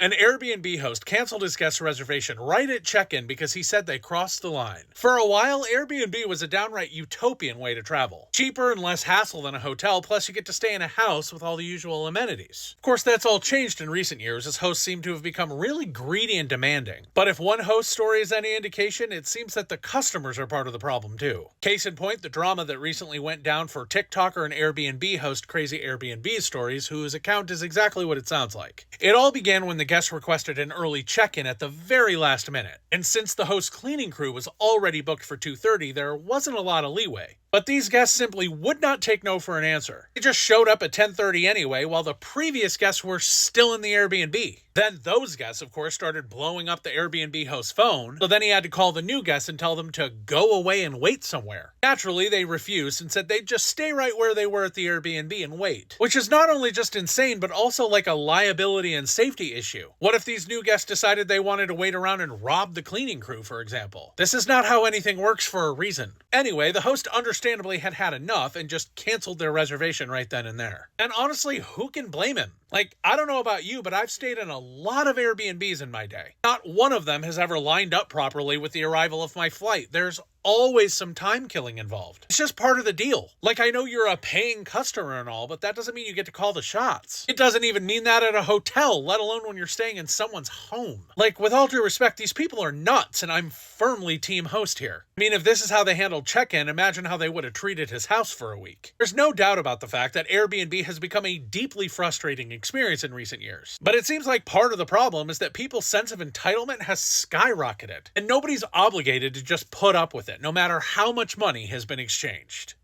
An Airbnb host canceled his guest's reservation right at check-in because he said they crossed the line. For a while, Airbnb was a downright utopian way to travel. Cheaper and less hassle than a hotel, plus you get to stay in a house with all the usual amenities. Of course, that's all changed in recent years as hosts seem to have become really greedy and demanding. But if one host story is any indication, it seems that the customers are part of the problem too. Case in point, the drama that recently went down for TikToker and Airbnb host Crazy Airbnb Stories, whose account is exactly what it sounds like. It all began when the guest requested an early check-in at the very last minute. And since the host's cleaning crew was already booked for 2:30, there wasn't a lot of leeway. But these guests simply would not take no for an answer. They just showed up at 10:30 anyway, while the previous guests were still in the Airbnb. Then those guests, of course, started blowing up the Airbnb host's phone, so then he had to call the new guests and tell them to go away and wait somewhere. Naturally, they refused and said they'd just stay right where they were at the Airbnb and wait. Which is not only just insane, but also like a liability and safety issue. What if these new guests decided they wanted to wait around and rob the cleaning crew, for example? This is not how anything works for a reason. Anyway, the host understandably had enough and just canceled their reservation right then and there. And honestly, who can blame him? Like, I don't know about you, but I've stayed in a lot of Airbnbs in my day. Not one of them has ever lined up properly with the arrival of my flight. There's always some time killing involved. It's just part of the deal. Like, I know you're a paying customer and all, but that doesn't mean you get to call the shots. It doesn't even mean that at a hotel, let alone when you're staying in someone's home. Like, with all due respect, these people are nuts, and I'm firmly team host here. I mean, if this is how they handled check-in, imagine how they would have treated his house for a week. There's no doubt about the fact that Airbnb has become a deeply frustrating experience in recent years. But it seems like part of the problem is that people's sense of entitlement has skyrocketed, and nobody's obligated to just put up with it, no matter how much money has been exchanged.